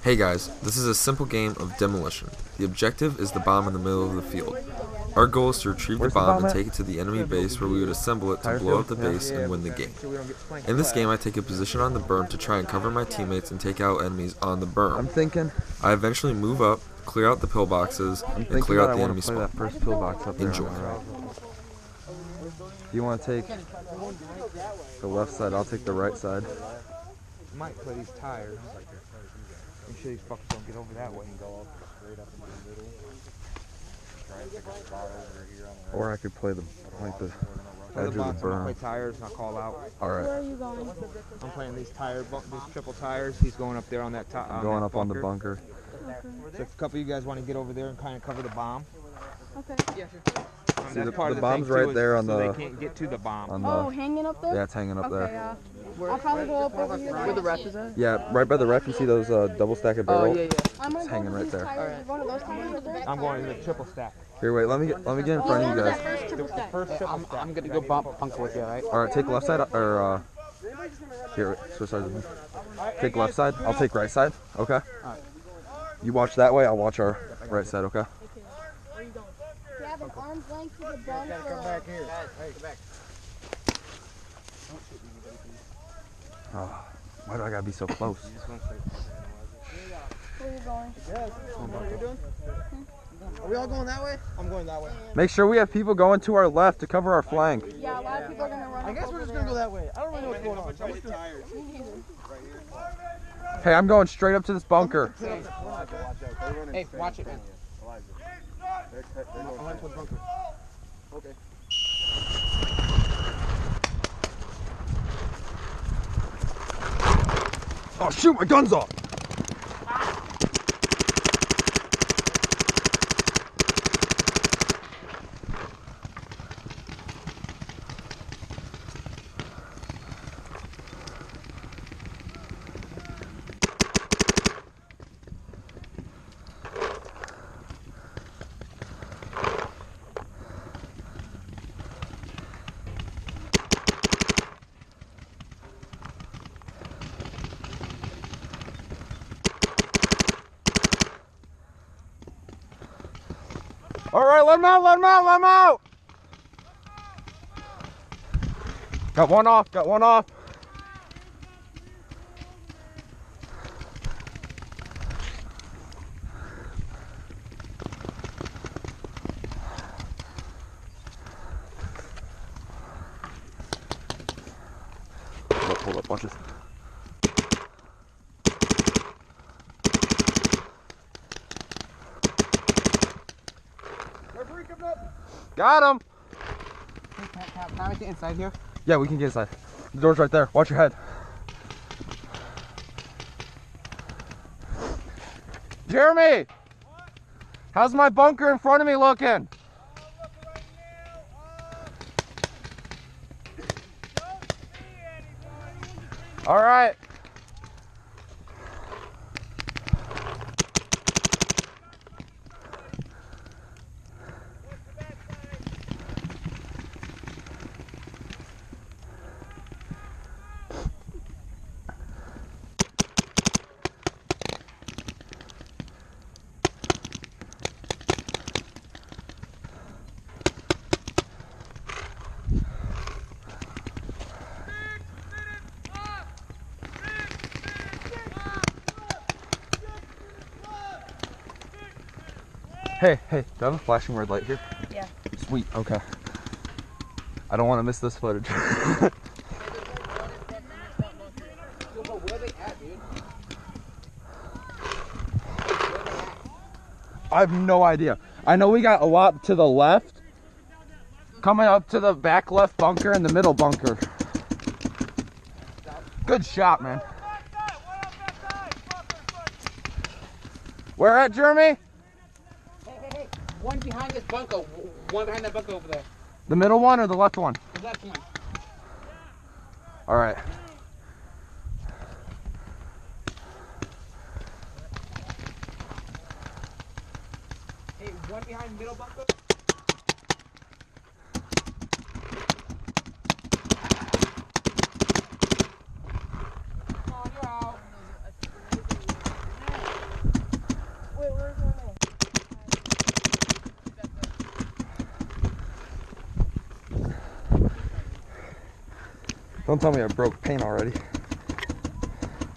Hey guys, this is a simple game of Demolition. The objective is the bomb in the middle of the field. Our goal is to retrieve the bomb and take it to the enemy base where we would assemble it to blow up the base and win the game. In this game I take a position on the berm to try and cover my teammates and take out enemies on the berm. I eventually move up, clear out the pillboxes, and clear out the enemy spawn. Enjoy. You want to take the left side, I'll take the right side. Might play these tires. Make sure these fuckers don't get over that way and go straight up into the middle. Try and pick a spot over here on the Or I could play the edge of the berm. I'll play tires and I'll call out. Alright. Where are you going? I'm playing these triple tires. He's going up there on that top. Going up on the bunker. Okay. So if a couple of you guys want to get over there and kind of cover the bomb. Okay. Yeah, sure. See, That's part of the the bomb's thing, right too, there on so the... they can't get to the bomb. Oh, hanging up there? Yeah, it's hanging up Okay, there. yeah. I'll probably go up over here. Where the ref is at? Yeah, right by the ref, you see those double stack of barrels? Oh, yeah, yeah. I'm gonna It's go hanging to right these there. tires. One of those tires over there? I'm going to the triple stack. Here, wait, let me get in front of you guys. First triple stack. First triple I'm stack. gonna go bunker with you, alright? Alright, take left side, or, here, wait, switch sides with me. Take left side, I'll take right side, okay? You watch that way, I'll watch our right side, okay? You have an arm's length to the bunker. Come back here. Hey, come back. Oh, why do I gotta be so close? Where are you going? What are you doing? Are we all going that way? I'm going that way. Make sure we have people going to our left to cover our flank. Yeah, a lot of people are gonna run. I guess we're just gonna go that way. I don't really know what's going on. Hey, I'm going straight up to this bunker. Hey, watch it, man. Okay. Oh shoot, my gun's off! All right, let him out, let him out, let him out! Got one off, got one off. Hold up, watch this. Got him! Can I get inside here? Yeah, we can get inside. The door's right there. Watch your head. Jeremy! How's my bunker in front of me looking? All right. Hey, do I have a flashing red light here? Yeah. Sweet, okay. I don't want to miss this footage. I have no idea. I know we got a lot to the left. Coming up to the back left bunker and the middle bunker. Good shot, man. Where at, Jeremy? Hey. One behind this bunker. One behind that bunker over there. The middle one or the left one? The left one. All right. Hey, one behind the middle bunker. Oh, you're out. Don't tell me I broke paint already.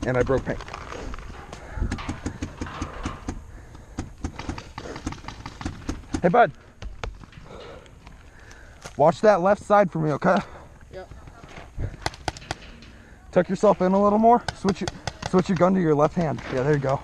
And I broke paint. Hey, bud. Watch that left side for me, okay? Yep. Tuck yourself in a little more. Switch your gun to your left hand. Yeah, there you go.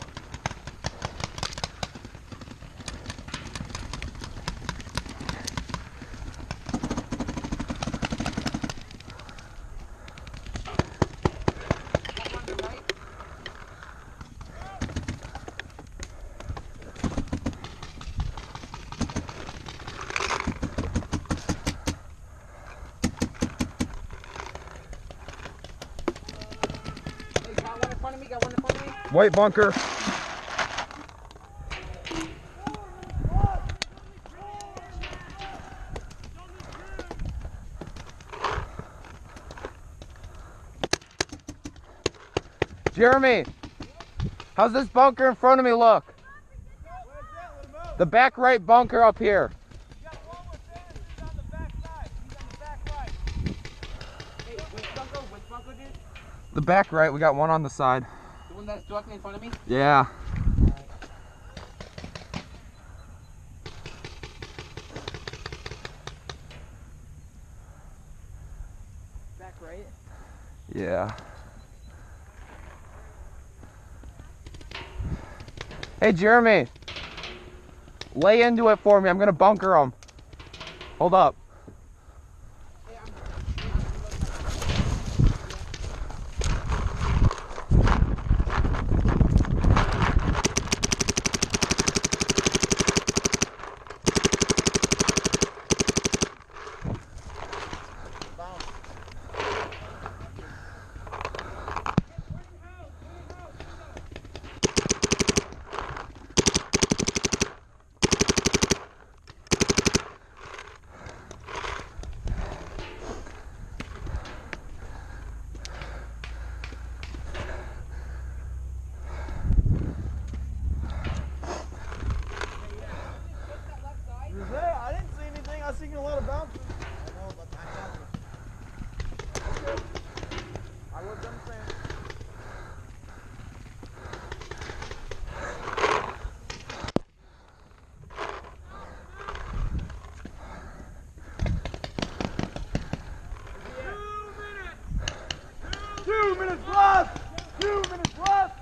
White bunker. Jeremy, how's this bunker in front of me look? The back right bunker up here. The back right, we got one on the side. The one that's directly in front of me? Yeah. Back right? Yeah. Hey, Jeremy. Lay into it for me. I'm going to bunker them. Hold up. I didn't see anything. I was seeing a lot of bounces. I know, but I was done saying. Two minutes left! 2 minutes left!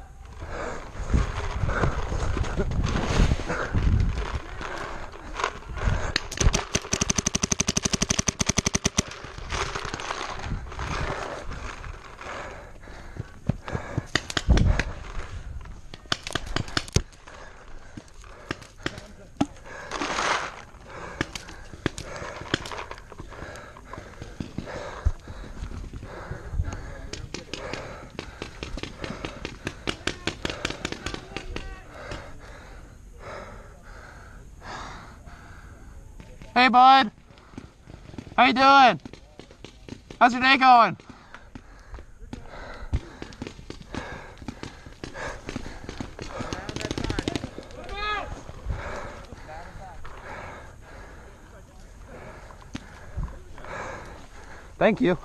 Hey, bud. How you doing? How's your day going? Thank you. 1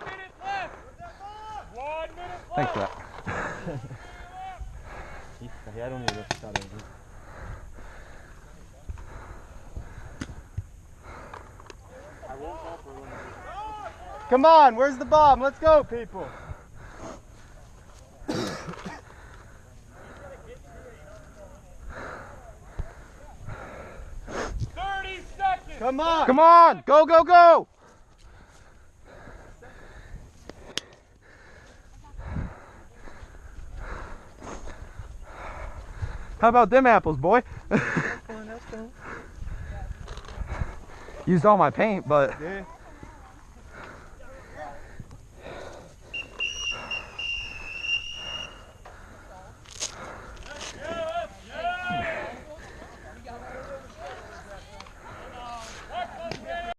minute left! 1 minute left! Thanks for that. Yeah, I don't need to start anything. Come on, where's the bomb? Let's go, people. 30 seconds. Come on. Come on. Go, go, go. How about them apples, boy? Used all my paint, but... Yeah.